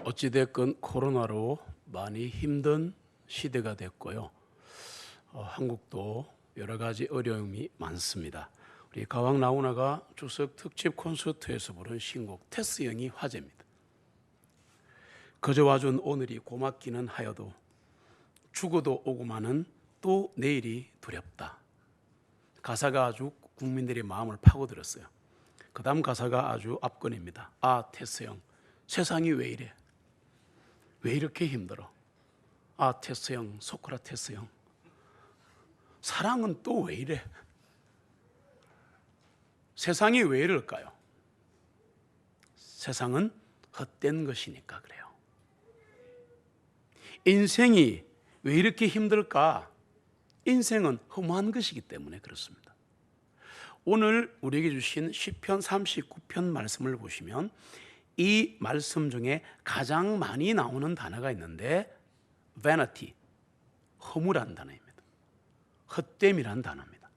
어찌됐건 코로나로 많이 힘든 시대가 됐고요. 한국도 여러 가지 어려움이 많습니다. 우리 가왕 나훈아가 추석 특집 콘서트에서 부른 신곡 테스형이 화제입니다. 그저 와준 오늘이 고맙기는 하여도 죽어도 오고마는 또 내일이 두렵다. 가사가 아주 국민들의 마음을 파고들었어요. 그 다음 가사가 아주 압권입니다. 아, 테스형, 세상이 왜 이래? 왜 이렇게 힘들어? 아, 테스형, 소크라테스형, 사랑은 또 왜 이래? 세상이 왜 이럴까요? 세상은 헛된 것이니까 그래요. 인생이 왜 이렇게 힘들까? 인생은 허무한 것이기 때문에 그렇습니다. 오늘 우리에게 주신 시편 39편 말씀을 보시면 이 말씀 중에 가장 많이 나오는 단어가 있는데 vanity, 허무란 단어입니다. 헛됨이란 단어입니다.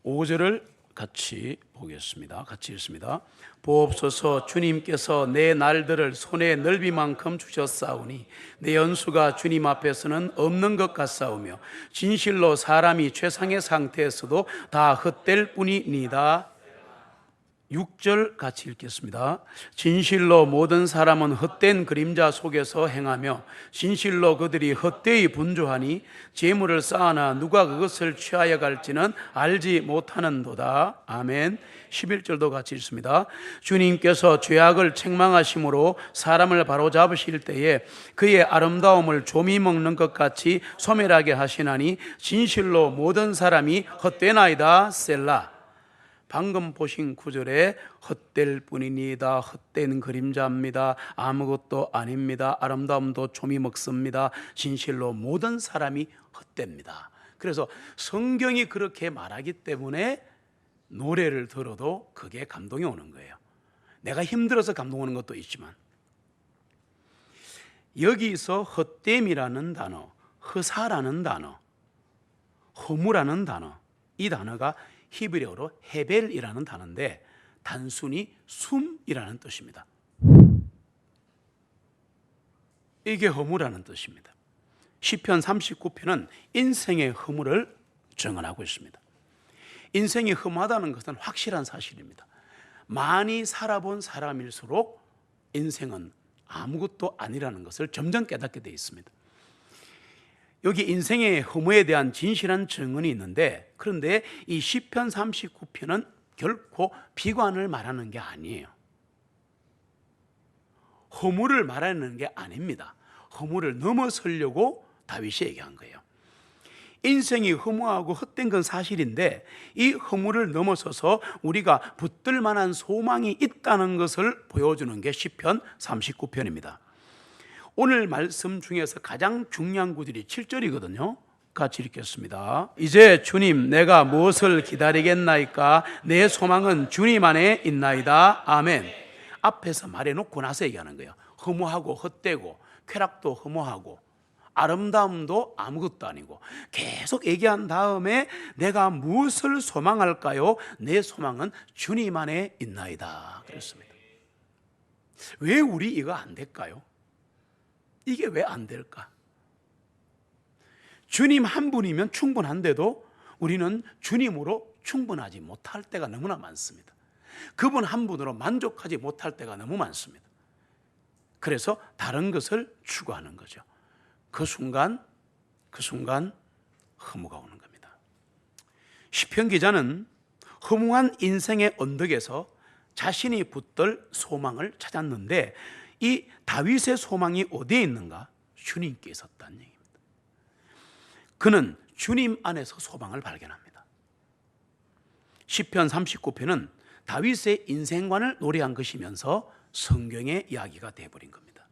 5절을 같이 보겠습니다. 같이 읽습니다. 보옵소서, 주님께서 내 날들을 손의 넓이만큼 주셨사오니 내 연수가 주님 앞에서는 없는 것 같사오며 진실로 사람이 최상의 상태에서도 다 헛될 뿐이니이다. 6절 같이 읽겠습니다. 진실로 모든 사람은 헛된 그림자 속에서 행하며 진실로 그들이 헛되이 분주하니 재물을 쌓아나 누가 그것을 취하여 갈지는 알지 못하는도다. 아멘. 11절도 같이 읽습니다. 주님께서 죄악을 책망하심으로 사람을 바로잡으실 때에 그의 아름다움을 조미 먹는 것 같이 소멸하게 하시나니 진실로 모든 사람이 헛되나이다. 셀라. 방금 보신 구절에 헛될 뿐이니이다, 헛된 그림자입니다, 아무것도 아닙니다, 아름다움도 조미 먹습니다, 진실로 모든 사람이 헛됩니다. 그래서 성경이 그렇게 말하기 때문에 노래를 들어도 그게 감동이 오는 거예요. 내가 힘들어서 감동 오는 것도 있지만 여기서 헛됨이라는 단어, 허사라는 단어, 허무라는 단어, 이 단어가 히브리어로 헤벨이라는 단어인데 단순히 숨이라는 뜻입니다. 이게 허무라는 뜻입니다. 시편 39편은 인생의 허무를 증언하고 있습니다. 인생이 허무하다는 것은 확실한 사실입니다. 많이 살아본 사람일수록 인생은 아무것도 아니라는 것을 점점 깨닫게 되어 있습니다. 여기 인생의 허무에 대한 진실한 증언이 있는데, 그런데 이 시편 39편은 결코 비관을 말하는 게 아니에요. 허무를 말하는 게 아닙니다. 허무를 넘어서려고 다윗이 얘기한 거예요. 인생이 허무하고 헛된 건 사실인데 이 허무를 넘어서서 우리가 붙들 만한 소망이 있다는 것을 보여주는 게 시편 39편입니다. 오늘 말씀 중에서 가장 중요한 구절이 7절이거든요. 같이 읽겠습니다. 이제 주님, 내가 무엇을 기다리겠나이까? 내 소망은 주님 안에 있나이다. 아멘. 앞에서 말해놓고 나서 얘기하는 거예요. 허무하고 헛되고 쾌락도 허무하고 아름다움도 아무것도 아니고 계속 얘기한 다음에 내가 무엇을 소망할까요? 내 소망은 주님 안에 있나이다. 그랬습니다. 왜 우리 이거 안 될까요? 이게 왜 안 될까? 주님 한 분이면 충분한데도 우리는 주님으로 충분하지 못할 때가 너무나 많습니다. 그분 한 분으로 만족하지 못할 때가 너무 많습니다. 그래서 다른 것을 추구하는 거죠. 그 순간 허무가 오는 겁니다. 시편 기자는 허무한 인생의 언덕에서 자신이 붙들 소망을 찾았는데 이 다윗의 소망이 어디에 있는가? 주님께 있었다는 얘기입니다. 그는 주님 안에서 소망을 발견합니다. 시편 39편은 다윗의 인생관을 노래한 것이면서 성경의 이야기가 되어버린 겁니다.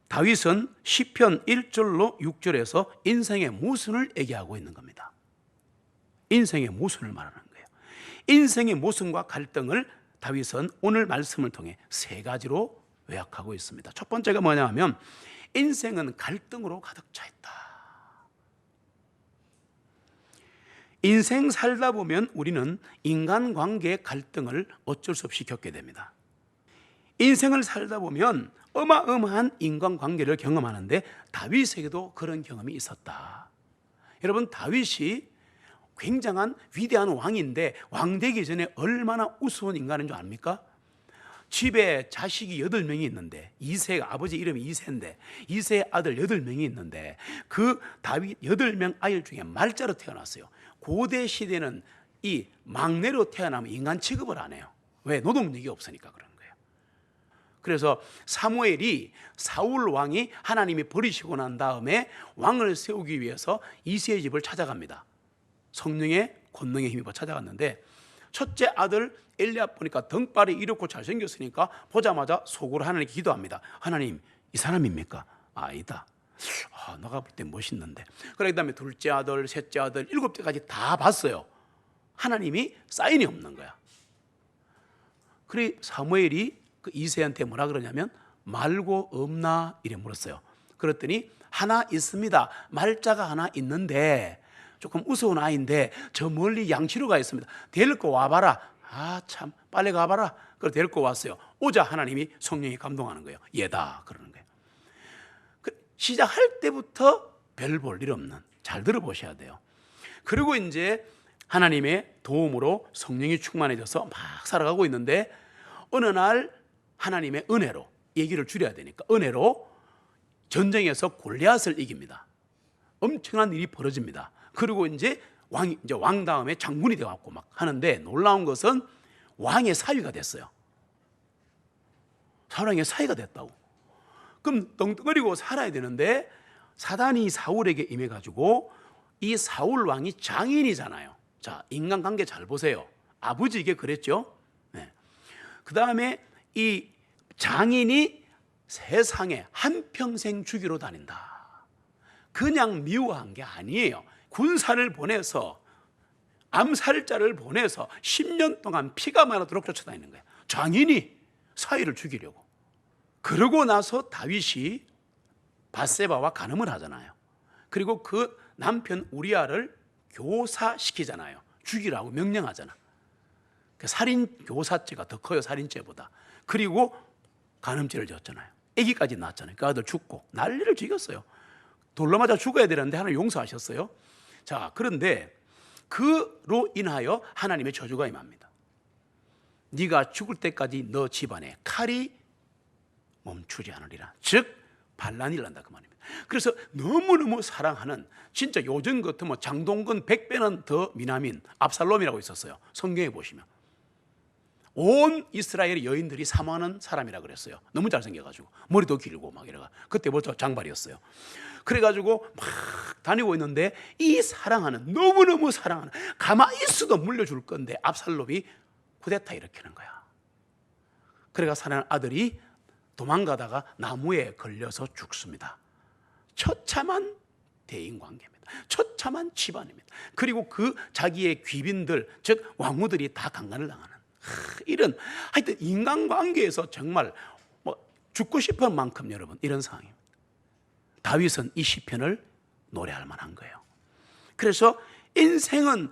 다윗은 시편 1절로 6절에서 인생의 모순을 얘기하고 있는 겁니다. 인생의 모순을 말하는 거예요. 인생의 모순과 갈등을 다윗은 오늘 말씀을 통해 세 가지로 요약하고 있습니다. 첫 번째가 뭐냐 하면 인생은 갈등으로 가득 차 있다. 인생 살다 보면 우리는 인간관계의 갈등을 어쩔 수 없이 겪게 됩니다. 인생을 살다 보면 어마어마한 인간관계를 경험하는데 다윗에게도 그런 경험이 있었다. 여러분, 다윗이 굉장한 위대한 왕인데 왕 되기 전에 얼마나 우스운 인간인 줄 압니까? 집에 자식이 8명이 있는데, 이세가 아버지 이름이 이세인데 이세의 아들 8명이 있는데 그 다윗 8명 아들 중에 말자로 태어났어요. 고대 시대는 이 막내로 태어나면 인간 취급을 안 해요. 왜? 노동력이 없으니까 그런 거예요. 그래서 사무엘이 사울 왕이 하나님이 버리시고 난 다음에 왕을 세우기 위해서 이세의 집을 찾아갑니다. 성령의 권능에 힘입어 찾아갔는데 첫째 아들 엘리압 보니까 덩발이 이렇고 잘생겼으니까 보자마자 속으로 하나님께 기도합니다. 하나님, 이 사람입니까? 아니다. 너가 볼 때 멋있는데. 그래, 그다음에 둘째 아들, 셋째 아들, 7대까지 다 봤어요. 하나님이 사인이 없는 거야. 그래 사무엘이 그 이새한테 뭐라 그러냐면 말고 없나 이래 물었어요. 그랬더니 하나 있습니다. 말자가 하나 있는데 조금 우스운 아이인데 저 멀리 양치로 가 있습니다. 데리고 와봐라. 참 빨리 가봐라. 그래서 데리고 왔어요. 오자 하나님이 성령이 감동하는 거예요. 얘다 그러는 거예요. 시작할 때부터 별 볼 일 없는, 잘 들어보셔야 돼요. 그리고 이제 하나님의 도움으로 성령이 충만해져서 막 살아가고 있는데 어느 날 하나님의 은혜로, 얘기를 줄여야 되니까 은혜로 전쟁에서 골리앗을 이깁니다. 엄청난 일이 벌어집니다. 그리고 이제 왕 다음에 장군이 되어갖고 막 하는데 놀라운 것은 왕의 사위가 됐어요. 사랑의 사위가 됐다고. 그럼 떵떵거리고 살아야 되는데 사단이 사울에게 임해가지고 이 사울 왕이 장인이잖아요. 자, 인간관계 잘 보세요. 아버지에게 그랬죠. 네. 그 다음에 이 장인이 세상에 한평생 죽이러 다닌다. 그냥 미워한 게 아니에요. 군사를 보내서 암살자를 보내서 10년 동안 피가 마르도록 쫓아다니는 거예요. 장인이 사위를 죽이려고. 그러고 나서 다윗이 밧세바와 간음을 하잖아요. 그리고 그 남편 우리아를 교사시키잖아요. 죽이라고 명령하잖아. 그 살인 교사죄가 더 커요, 살인죄보다. 그리고 간음죄를 졌잖아요. 아기까지 낳았잖아요. 그 아들 죽고 난리를 죽였어요. 돌로 맞아 죽어야 되는데 하나님 용서하셨어요. 자, 그런데 그로 인하여 하나님의 저주가 임합니다. 네가 죽을 때까지 너 집안에 칼이 멈추지 않으리라. 즉 반란이 일난다 그 말입니다. 그래서 너무너무 사랑하는, 진짜 요즘 같으면 장동건 100배는 더 미남인 압살롬이라고 있었어요. 성경에 보시면 온 이스라엘 여인들이 사모하는 사람이라 그랬어요. 너무 잘생겨가지고 머리도 길고 막 이래가. 그때부터 장발이었어요. 그래가지고 막 다니고 있는데 이 사랑하는, 너무너무 사랑하는, 가만히 있어도 물려줄 건데 압살롬이 쿠데타 일으키는 거야. 그래가 사랑하는 아들이 도망가다가 나무에 걸려서 죽습니다. 처참한 대인관계입니다. 처참한 집안입니다. 그리고 그 자기의 귀빈들, 즉 왕후들이 다 강간을 당하는 이런, 하여튼 인간관계에서 정말 죽고 싶은 만큼 여러분 이런 상황입니다. 다윗은 이 시편을 노래할 만한 거예요. 그래서 인생은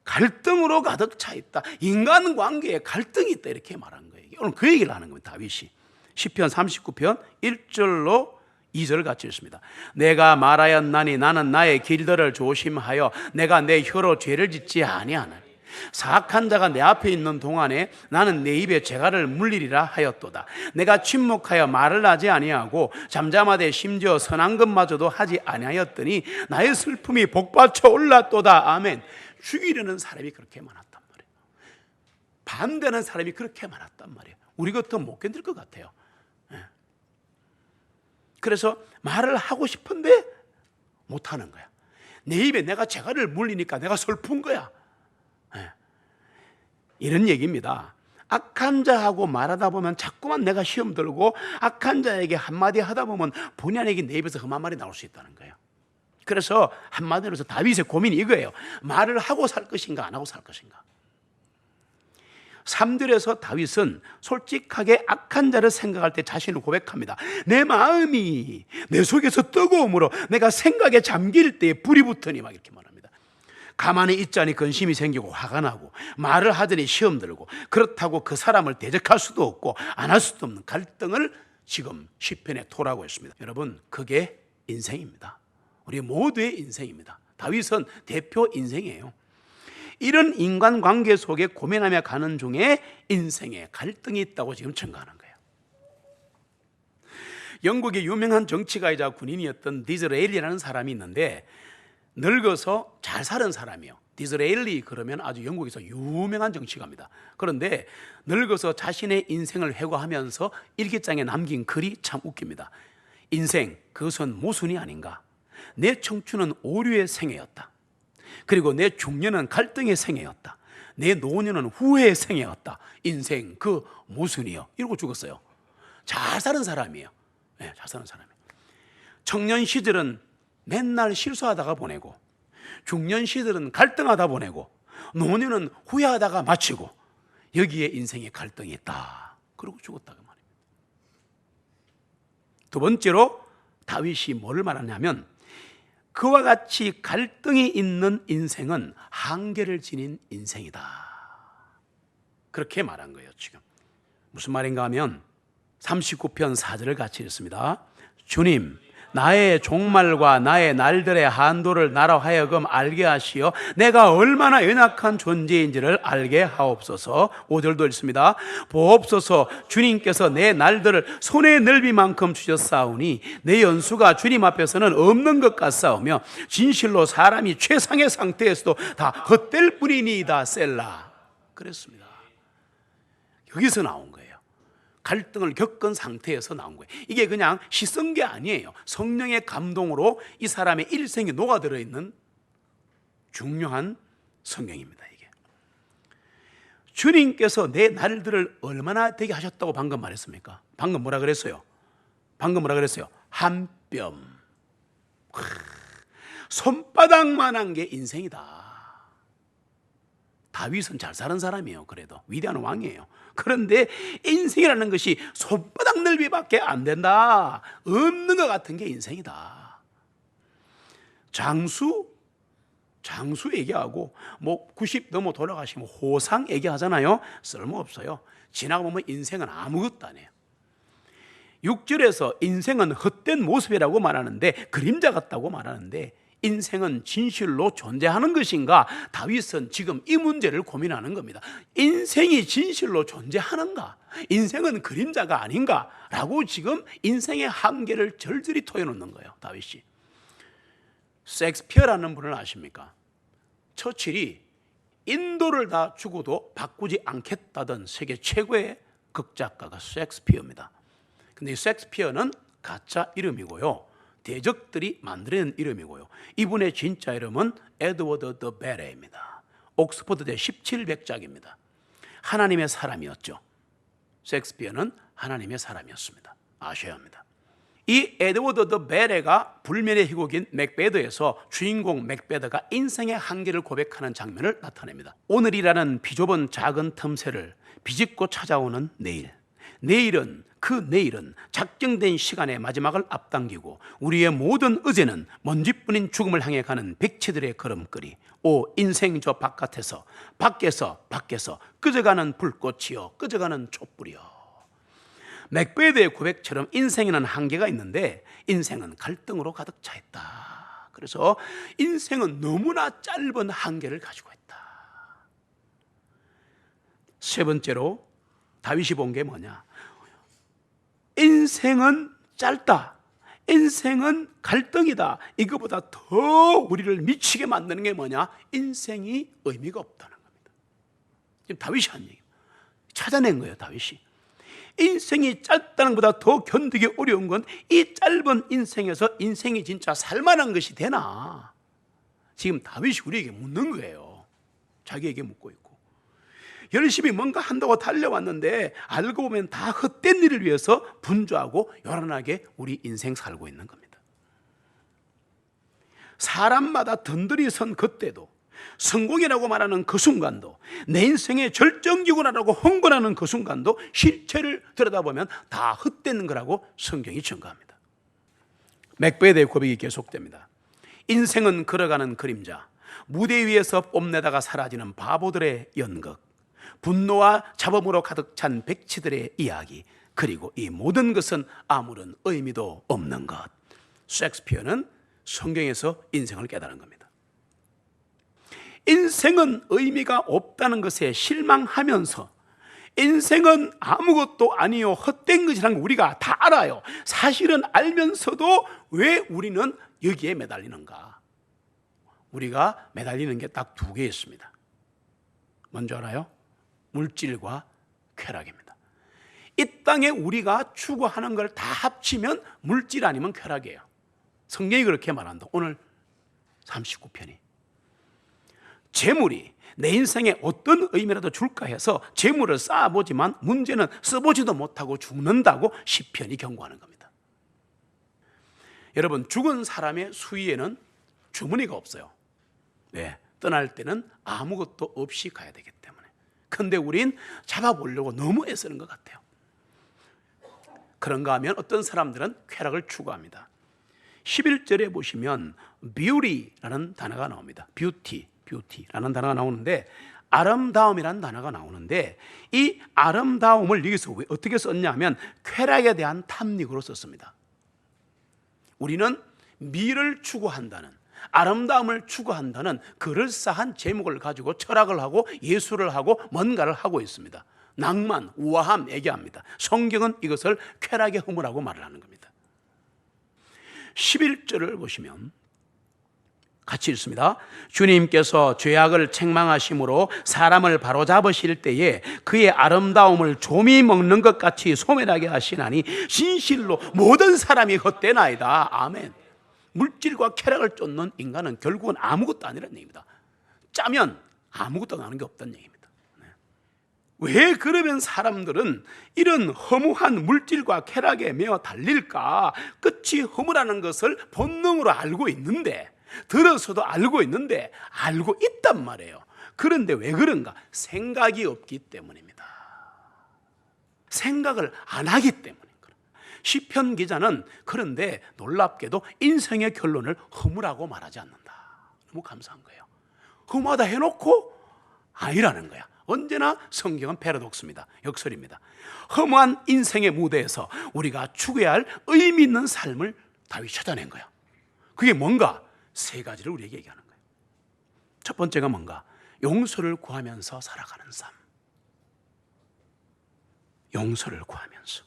갈등으로 가득 차 있다. 인간관계에 갈등이 있다 이렇게 말한 거예요. 오늘 그 얘기를 하는 겁니다. 다윗이 시편 39편 1절로 2절을 같이 읽습니다. 내가 말하였나니 나는 나의 길들을 조심하여 내가 내 혀로 죄를 짓지 아니하나니 사악한 자가 내 앞에 있는 동안에 나는 내 입에 재갈을 물리리라 하였도다. 내가 침묵하여 말을 하지 아니하고 잠잠하되 심지어 선한 것마저도 하지 아니하였더니 나의 슬픔이 복받쳐 올랐도다. 아멘. 죽이려는 사람이 그렇게 많았단 말이에요. 반대하는 사람이 그렇게 많았단 말이에요. 우리 같으면 못 견딜 것 같아요. 그래서 말을 하고 싶은데 못하는 거야. 내 입에 내가 재갈을 물리니까 내가 슬픈 거야. 이런 얘기입니다. 악한 자하고 말하다 보면 자꾸만 내가 시험 들고 악한 자에게 한마디 하다 보면 본의 아니게 내 입에서 험한 말이 나올 수 있다는 거예요. 그래서 한마디로 해서 다윗의 고민이 이거예요. 말을 하고 살 것인가 안 하고 살 것인가. 3절에서 다윗은 솔직하게 악한 자를 생각할 때 자신을 고백합니다. 내 마음이 내 속에서 뜨거움으로 내가 생각에 잠길 때 불이 붙으니 막 이렇게 말합니다. 가만히 있자니 근심이 생기고 화가 나고, 말을 하더니 시험 들고, 그렇다고 그 사람을 대적할 수도 없고 안 할 수도 없는 갈등을 지금 시편에 토라고 했습니다. 여러분, 그게 인생입니다. 우리 모두의 인생입니다. 다윗은 대표 인생이에요. 이런 인간관계 속에 고민하며 가는 중에 인생에 갈등이 있다고 지금 증거하는 거예요. 영국의 유명한 정치가이자 군인이었던 디즈레일리라는 사람이 있는데, 늙어서 잘 사는 사람이에요. 디즈레일리 그러면 아주 영국에서 유명한 정치가입니다. 그런데 늙어서 자신의 인생을 회고하면서 일기장에 남긴 글이 참 웃깁니다. 인생, 그것은 모순이 아닌가. 내 청춘은 오류의 생애였다. 그리고 내 중년은 갈등의 생애였다. 내 노년은 후회의 생애였다. 인생 그 모순이요. 이러고 죽었어요. 잘 사는 사람이에요. 네, 잘 사는 사람이에요. 청년 시절은 맨날 실수하다가 보내고, 중년 시절은 갈등하다 보내고, 노년은 후회하다가 마치고, 여기에 인생의 갈등이 있다. 그러고 죽었다 그 말입니다. 두 번째로 다윗이 뭘 말하냐면, 그와 같이 갈등이 있는 인생은 한계를 지닌 인생이다. 그렇게 말한 거예요. 지금 무슨 말인가 하면 39편 4절을 같이 읽습니다. 주님, 나의 종말과 나의 날들의 한도를 나로 하여금 알게 하시어 내가 얼마나 연약한 존재인지를 알게 하옵소서. 5절도 읽습니다. 보옵소서, 주님께서 내 날들을 손의 넓이만큼 주셨사오니 내 연수가 주님 앞에서는 없는 것 같사오며 진실로 사람이 최상의 상태에서도 다 헛될 뿐이니이다. 셀라. 그랬습니다. 여기서 나온 거예요. 갈등을 겪은 상태에서 나온 거예요. 이게 그냥 시 쓴 게 아니에요. 성령의 감동으로 이 사람의 일생이 녹아들어 있는 중요한 성경입니다. 이게 주님께서 내 날들을 얼마나 되게 하셨다고 방금 말했습니까? 방금 뭐라 그랬어요? 한 뼘, 손바닥만한 게 인생이다. 다윗은 잘 사는 사람이에요. 그래도 위대한 왕이에요. 그런데 인생이라는 것이 손바닥 넓이밖에 안 된다, 없는 것 같은 게 인생이다. 장수 얘기하고 뭐 90 넘어 돌아가시면 호상 얘기하잖아요. 쓸모없어요. 지나가 보면 인생은 아무것도 아니에요. 6절에서 인생은 헛된 모습이라고 말하는데, 그림자 같다고 말하는데, 인생은 진실로 존재하는 것인가? 다윗은 지금 이 문제를 고민하는 겁니다. 인생이 진실로 존재하는가? 인생은 그림자가 아닌가? 라고 지금 인생의 한계를 절절히 토해놓는 거예요. 다윗이. 셰익스피어라는 분을 아십니까? 처칠이 인도를 다 죽어도 바꾸지 않겠다던 세계 최고의 극작가가 셰익스피어입니다. 근데 이 셰익스피어는 가짜 이름이고요, 대적들이 만들어낸 이름이고요, 이분의 진짜 이름은 에드워드 더 베레입니다. 옥스퍼드대 1700작입니다. 하나님의 사람이었죠. 셰익스피어는 하나님의 사람이었습니다. 아셔야 합니다. 이 에드워드 더 베레가 불면의 희곡인 맥베드에서 주인공 맥베드가 인생의 한계를 고백하는 장면을 나타냅니다. 오늘이라는 비좁은 작은 틈새를 비집고 찾아오는 내일은 그 내일은 작정된 시간의 마지막을 앞당기고 우리의 모든 의제는 먼지뿐인 죽음을 향해 가는 백치들의 걸음걸이. 오 인생 저 밖에서 꺼져가는 불꽃이여, 꺼져가는 촛불이여. 맥베드의 고백처럼 인생에는 한계가 있는데 인생은 갈등으로 가득 차 있다. 그래서 인생은 너무나 짧은 한계를 가지고 있다. 세 번째로 다윗이 본 게 뭐냐? 인생은 짧다, 인생은 갈등이다. 이거보다 더 우리를 미치게 만드는 게 뭐냐? 인생이 의미가 없다는 겁니다. 지금 다윗이 한 얘기 찾아낸 거예요. 다윗이 인생이 짧다는 것보다 더 견디기 어려운 건 이 짧은 인생에서 인생이 진짜 살만한 것이 되나? 지금 다윗이 우리에게 묻는 거예요. 자기에게 묻고 있고, 열심히 뭔가 한다고 달려왔는데 알고 보면 다 헛된 일을 위해서 분주하고 요란하게 우리 인생 살고 있는 겁니다. 사람마다 든든히 선 그때도, 성공이라고 말하는 그 순간도, 내 인생의 절정기구나라고 흥분하는 그 순간도 실체를 들여다보면 다 헛된 거라고 성경이 증거합니다. 맥베드의 고백이 계속됩니다. 인생은 걸어가는 그림자, 무대 위에서 뽐내다가 사라지는 바보들의 연극, 분노와 잡음으로 가득 찬 백치들의 이야기, 그리고 이 모든 것은 아무런 의미도 없는 것. 셰익스피어는 성경에서 인생을 깨달은 겁니다. 인생은 의미가 없다는 것에 실망하면서 인생은 아무것도 아니요 헛된 것이라는 걸 우리가 다 알아요. 사실은 알면서도 왜 우리는 여기에 매달리는가? 우리가 매달리는 게 딱 두 개 있습니다. 먼저 알아요? 물질과 쾌락입니다. 이 땅에 우리가 추구하는 걸 다 합치면 물질 아니면 쾌락이에요. 성경이 그렇게 말한다. 오늘 39편이 재물이 내 인생에 어떤 의미라도 줄까 해서 재물을 쌓아보지만 문제는 써보지도 못하고 죽는다고 시편이 경고하는 겁니다. 여러분, 죽은 사람의 수위에는 주머니가 없어요. 왜? 떠날 때는 아무것도 없이 가야 되기 때문에. 그런데 우린 잡아보려고 너무 애쓰는 것 같아요. 그런가 하면 어떤 사람들은 쾌락을 추구합니다. 11절에 보시면 beauty라는 단어가 나옵니다. beauty라는 단어가 나오는데 아름다움이라는 단어가 나오는데 이 아름다움을 여기서 어떻게 썼냐면 쾌락에 대한 탐닉으로 썼습니다. 우리는 미를 추구한다는, 아름다움을 추구한다는 그럴싸한 제목을 가지고 철학을 하고 예술을 하고 뭔가를 하고 있습니다. 낭만, 우아함 얘기합니다. 성경은 이것을 쾌락의 허무라고 말을 하는 겁니다. 11절을 보시면 같이 읽습니다. 주님께서 죄악을 책망하심으로 사람을 바로잡으실 때에 그의 아름다움을 조미 먹는 것 같이 소멸하게 하시나니 진실로 모든 사람이 헛되나이다. 아멘. 물질과 쾌락을 쫓는 인간은 결국은 아무것도 아니라는 얘기입니다. 짜면 아무것도 나는 게 없다는 얘기입니다. 왜 그러면 사람들은 이런 허무한 물질과 쾌락에 매어 달릴까? 끝이 허무라는 것을 본능으로 알고 있는데, 들어서도 알고 있는데 알고 있단 말이에요. 그런데 왜 그런가? 생각이 없기 때문입니다. 생각을 안 하기 때문인 거예요. 시편 기자는 그런데 놀랍게도 인생의 결론을 허무라고 말하지 않는다. 너무 감사한 거예요. 허무하다 해놓고 아니라는 거야. 언제나 성경은 패러독스입니다. 역설입니다. 허무한 인생의 무대에서 우리가 추구해야 할 의미 있는 삶을 다윗이 찾아낸 거야. 그게 뭔가? 세 가지를 우리에게 얘기하는 거예요. 첫 번째가 뭔가? 용서를 구하면서 살아가는 삶. 용서를 구하면서.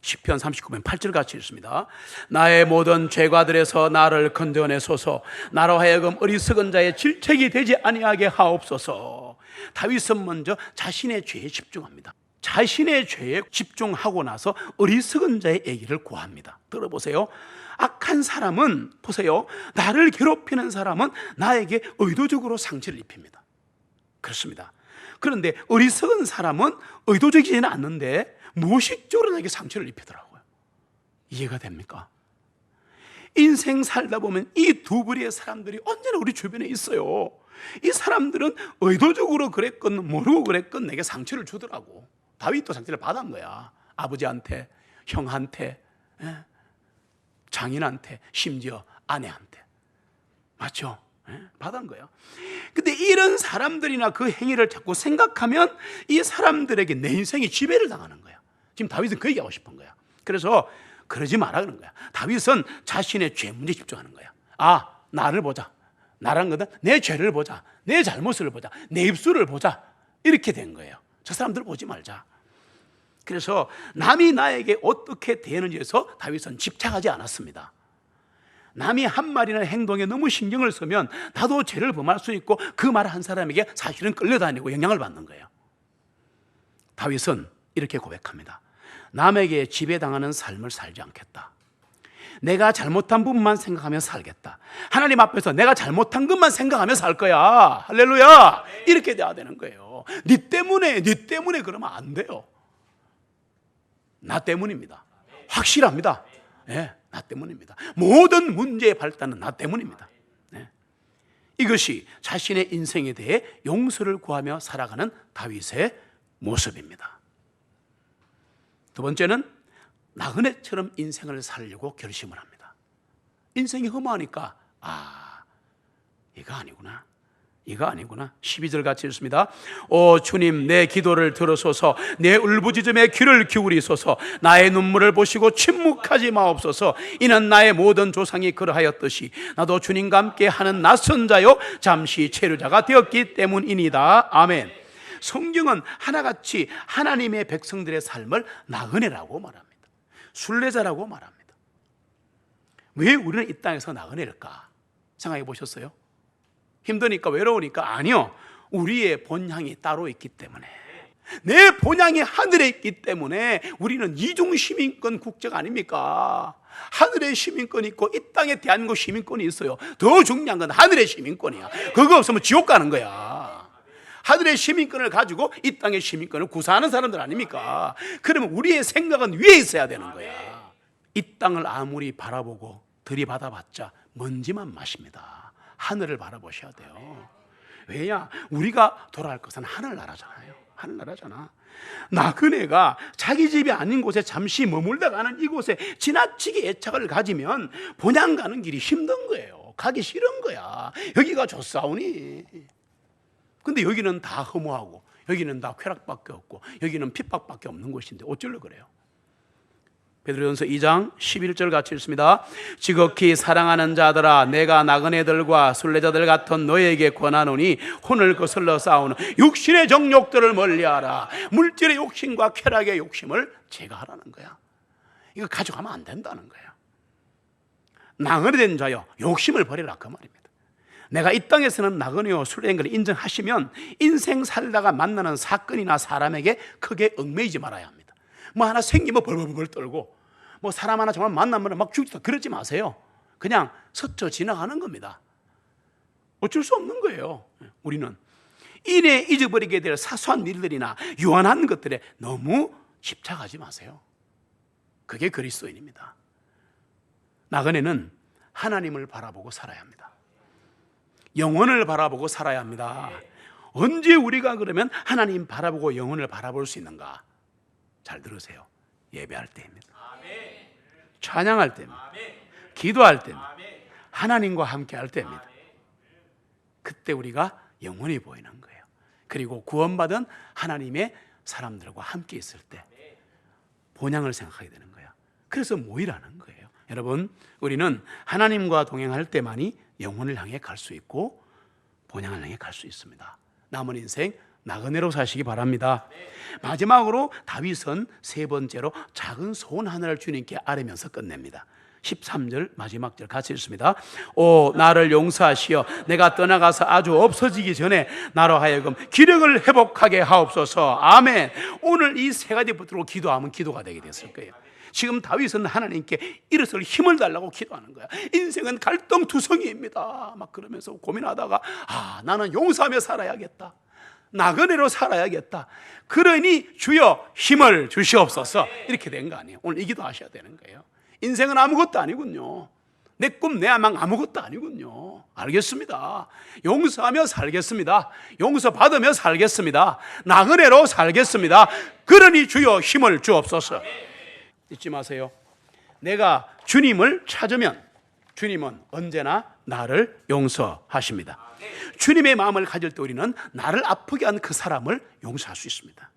시편 39편 8절 같이 읽습니다. 나의 모든 죄과들에서 나를 건져내소서. 나로 하여금 어리석은 자의 질책이 되지 아니하게 하옵소서. 다윗은 먼저 자신의 죄에 집중합니다. 자신의 죄에 집중하고 나서 어리석은 자의 얘기를 구합니다. 들어보세요. 악한 사람은, 보세요, 나를 괴롭히는 사람은 나에게 의도적으로 상처를 입힙니다. 그렇습니다. 그런데 어리석은 사람은 의도적이지는 않는데 무의식적으로 나에게 상처를 입히더라고요. 이해가 됩니까? 인생 살다 보면 이 두 부류의 사람들이 언제나 우리 주변에 있어요. 이 사람들은 의도적으로 그랬건 모르고 그랬건 내게 상처를 주더라고. 다윗도 상처를 받은 거야. 아버지한테, 형한테, 장인한테, 심지어 아내한테. 맞죠? 받은 거예요. 근데 이런 사람들이나 그 행위를 자꾸 생각하면 이 사람들에게 내 인생이 지배를 당하는 거야. 지금 다윗은 그 얘기하고 싶은 거야. 그래서 그러지 마라 그런 거야. 다윗은 자신의 죄 문제에 집중하는 거야. 아, 나를 보자. 나란 거는 내 죄를 보자. 내 잘못을 보자. 내 입술을 보자. 이렇게 된 거예요. 저 사람들을 보지 말자. 그래서 남이 나에게 어떻게 대하는지에서 다윗은 집착하지 않았습니다. 남이 한 말이나 행동에 너무 신경을 쓰면 나도 죄를 범할 수 있고 그 말을 한 사람에게 사실은 끌려다니고 영향을 받는 거예요. 다윗은 이렇게 고백합니다. 남에게 지배당하는 삶을 살지 않겠다. 내가 잘못한 부분만 생각하며 살겠다. 하나님 앞에서 내가 잘못한 것만 생각하며 살 거야. 할렐루야. 이렇게 돼야 되는 거예요. 네 때문에 그러면 안 돼요. 나 때문입니다. 확실합니다. 네, 나 때문입니다. 모든 문제의 발단은 나 때문입니다. 네. 이것이 자신의 인생에 대해 용서를 구하며 살아가는 다윗의 모습입니다. 두 번째는 나그네처럼 인생을 살려고 결심을 합니다. 인생이 허무하니까 이거 아니구나. 이거 아니구나. 12절 같이 읽습니다. 오 주님, 내 기도를 들으소서. 내 울부짖음에 귀를 기울이소서. 나의 눈물을 보시고 침묵하지 마옵소서. 이는 나의 모든 조상이 그러하였듯이 나도 주님과 함께 하는 낯선 자요 잠시 체류자가 되었기 때문이니다. 아멘. 성경은 하나같이 하나님의 백성들의 삶을 나그네라고 말합니다. 순례자라고 말합니다. 왜 우리는 이 땅에서 나그네일까? 생각해 보셨어요? 힘드니까, 외로우니까? 아니요. 우리의 본향이 따로 있기 때문에, 내 본향이 하늘에 있기 때문에 우리는 이중 시민권 국적 아닙니까? 하늘의 시민권이 있고 이 땅에 대한민국 시민권이 있어요. 더 중요한 건 하늘의 시민권이야. 그거 없으면 지옥 가는 거야. 하늘의 시민권을 가지고 이 땅의 시민권을 구사하는 사람들 아닙니까? 그러면 우리의 생각은 위에 있어야 되는 거야. 이 땅을 아무리 바라보고 들이받아봤자 먼지만 마십니다. 하늘을 바라보셔야 돼요. 왜냐? 우리가 돌아갈 것은 하늘나라잖아요. 하늘나라잖아. 나그네가 자기 집이 아닌 곳에 잠시 머물다 가는 이곳에 지나치게 애착을 가지면 본향 가는 길이 힘든 거예요. 가기 싫은 거야. 여기가 좋사오니. 근데 여기는 다 허무하고 여기는 다 쾌락밖에 없고 여기는 핍박밖에 없는 곳인데 어쩌려 그래요? 베드로전서 2장 11절 같이 읽습니다. 지극히 사랑하는 자들아, 내가 나그네들과 순례자들 같은 너에게 권하노니 혼을 거슬러 싸우는 육신의 정욕들을 멀리하라. 물질의 욕심과 쾌락의 욕심을 제거하라는 거야. 이거 가져가면 안 된다는 거야. 나그네된 자여, 욕심을 버리라 그 말입니다. 내가 이 땅에서는 나그네요 순례인 걸 인정하시면 인생 살다가 만나는 사건이나 사람에게 크게 얽매이지 말아야 합니다. 뭐 하나 생기면 벌벌벌 떨고 뭐 사람 하나 정말 만나면 막 죽지도 그러지 마세요. 그냥 스쳐 지나가는 겁니다. 어쩔 수 없는 거예요. 우리는 이내 잊어버리게 될 사소한 일들이나 유한한 것들에 너무 집착하지 마세요. 그게 그리스도인입니다. 나그네는 하나님을 바라보고 살아야 합니다. 영혼을 바라보고 살아야 합니다. 언제 우리가 그러면 하나님 바라보고 영혼을 바라볼 수 있는가? 잘 들으세요. 예배할 때입니다. 찬양할 때입니다. 기도할 때입니다. 하나님과 함께 할 때입니다. 그때 우리가 영원히 보이는 거예요. 그리고 구원받은 하나님의 사람들과 함께 있을 때 본향을 생각하게 되는 거예요. 그래서 모이라는 거예요. 여러분, 우리는 하나님과 동행할 때만이 영혼을 향해 갈 수 있고 본향을 향해 갈 수 있습니다. 남은 인생 나그네로 사시기 바랍니다. 마지막으로 다윗은 세 번째로 작은 소원 하나를 주님께 아뢰면서 끝냅니다. 13절 마지막 절 같이 읽습니다. 오 나를 용서하시어 내가 떠나가서 아주 없어지기 전에 나로 하여금 기력을 회복하게 하옵소서. 아멘. 오늘 이 세 가지 붙들고 기도하면 기도가 되게 됐을 거예요. 지금 다윗은 하나님께 일어설 힘을 달라고 기도하는 거야. 인생은 갈등투성이입니다. 막 그러면서 고민하다가 나는 용서하며 살아야겠다. 나그네로 살아야겠다. 그러니 주여 힘을 주시옵소서. 이렇게 된 거 아니에요. 오늘 이 기도 하셔야 되는 거예요. 인생은 아무것도 아니군요. 내 꿈, 내 아망 아무것도 아니군요. 알겠습니다. 용서하며 살겠습니다. 용서받으며 살겠습니다. 나그네로 살겠습니다. 그러니 주여 힘을 주옵소서. 잊지 마세요. 내가 주님을 찾으면 주님은 언제나 나를 용서하십니다. 주님의 마음을 가질 때 우리는 나를 아프게 한 그 사람을 용서할 수 있습니다.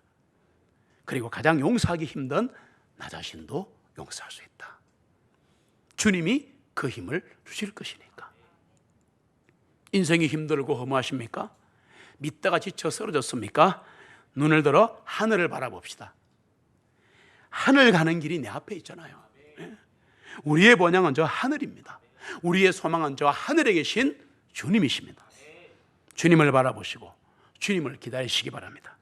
그리고 가장 용서하기 힘든 나 자신도 용서할 수 있다. 주님이 그 힘을 주실 것이니까. 인생이 힘들고 허무하십니까? 믿다가 지쳐 쓰러졌습니까? 눈을 들어 하늘을 바라봅시다. 하늘 가는 길이 내 앞에 있잖아요. 우리의 본향은 저 하늘입니다. 우리의 소망은 저 하늘에 계신 주님이십니다. 주님을 바라보시고 주님을 기다리시기 바랍니다.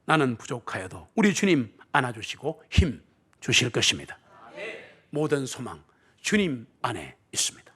나는 부족하여도 우리 주님 안아주시고 힘 주실 것입니다. 모든 소망 주님 안에 있습니다.